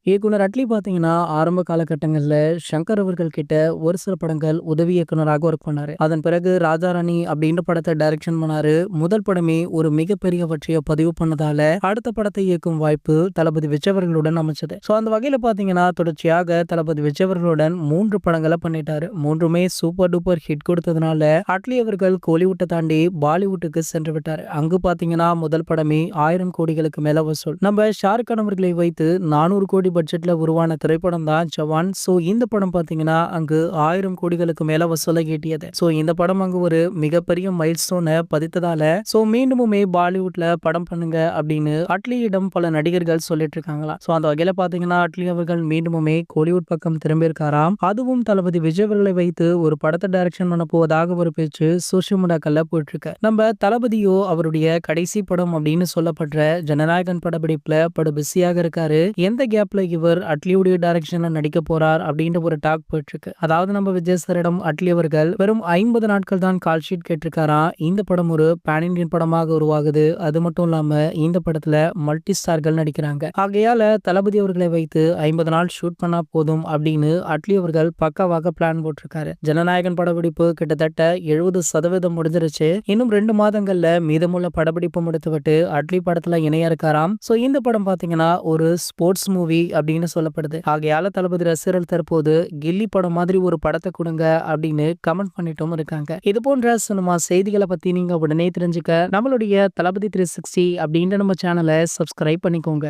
இயக்குனர் அட்லி பார்த்தீங்கன்னா, ஆரம்ப காலகட்டங்கள்ல சங்கர் அவர்கள் கிட்ட ஒரு சில படங்கள் உதவி இயக்குனராக ஒர்க் பண்ணாரு. அதன் பிறகு ராஜா ராணி அப்படின்ற படத்த டைரக்ஷன் பண்ணாரு. முதல் படமே ஒரு மிகப்பெரிய வெற்றிய பதிவு பண்ணதால, அடுத்த படத்தை இயக்கும் வாய்ப்பு தளபதி விஜய் அவர்களுடன் அமைச்சது. அந்த வகையில பார்த்தீங்கன்னா, தொடர்ச்சியாக தளபதி விஜய் அவர்களுடன் 3 படங்கள பண்ணிட்டாரு. 3மே சூப்பர் டூப்பர் ஹிட் கொடுத்ததுனால, அட்லி அவர்கள் கோலிவுட்ட தாண்டி பாலிவுட்டுக்கு சென்று விட்டாரு. அங்கு பார்த்தீங்கன்னா, முதல் படமே 1000 கோடிகளுக்கு மேல வசூல். நம்ம ஷாருக் கான் அவர்களை வைத்து 400 கோடி பட்ஜெட்ல உருவான திரைப்படம் தான் ஜவான். இந்த படம் பார்த்தீங்கன்னா, அங்கு 1000 கோடிகளுக்கு மேல வசூலை ஈட்டியது. இந்த படம் அங்கு ஒரு மிகப்பெரிய மைல்ஸ்டோன பதித்ததால, மீண்டுமுமே பாலிவுட்ல படம் பண்ணுங்க அப்படின்னு அட்லியிடம் பல நடிகர்கள் சொல்லிட்டு இருக்காங்களாம். அந்த வகையில பார்த்தீங்கன்னா, அட்லி அவர்கள் மீண்டுமுமே கோலிவுட் பக்கம் திரும்பியிருக்காராம். அதுவும் தளபதி விஜய் அவர்களை வைத்து ஒரு படத்தை டைரக்ஷன் பண்ண போவதாக ஒரு பேச்சு சோசியல் மீடியாக்கள்ல போயிட்டு இருக்கு. நம்ம தளபதியோ அவருடைய கடைசி படம் அப்படின்னு சொல்லப்படுற ஜனநாயகன் படப்பிடிப்புல படு பிஸியாக இருக்காரு. எந்த கேப்ல இவர் அட்லியுடைய டைரக்ஷன்ல நடிக்க போறார் அப்படின்ற ஒரு டாக் போயிட்டு இருக்கு. அதாவது நம்ம விஜய் சாரிடம் அட்லி அவர்கள் வெறும் 50 நாட்கள் தான் கால் ஷீட் கேட்டிருக்காராம். இந்த படம் ஒரு பேன் இண்டியன் படமாக உருவாகுது. அது மட்டும் இல்லாம இந்த படத்துல மல்டி ஸ்டார்கள் நடிக்கிறாங்க. ஆகையால தளபதி அவர்களை வைத்து 50 நாள் ஷூட் பண்ணா போதும் அப்படின்னு அட்லி அவர்கள் பக்காவாக பிளான் போட்டிருக்காரு. ஜனநாயகன் படப்பிடிப்பு கிட்டத்தட்ட 70% முடிஞ்சிருச்சு. இன்னும் 2 மாதங்கள்ல மீதமுள்ள படப்பிடிப்பு முடித்துவிட்டு அட்லி படத்துல இணைய இருக்காராம். இந்த படம் பாத்தீங்கன்னா ஒரு ஸ்போர்ட்ஸ் மூவி அப்படின்னு சொல்லப்படுது. ஆகையால தளபதி ரசிகர்கள் தற்போது கில்லி படம் மாதிரி ஒரு படத்தை கொடுங்க அப்படின்னு கமெண்ட் பண்ணிட்டும் இருக்காங்க. இது போன்ற சினிமா செய்திகளை பத்தி நீங்க உடனே தெரிஞ்சுக்க நம்மளுடைய தளபதி 360 அப்படின்ற நம்ம சேனலை சப்ஸ்கிரைப் பண்ணிக்கோங்க.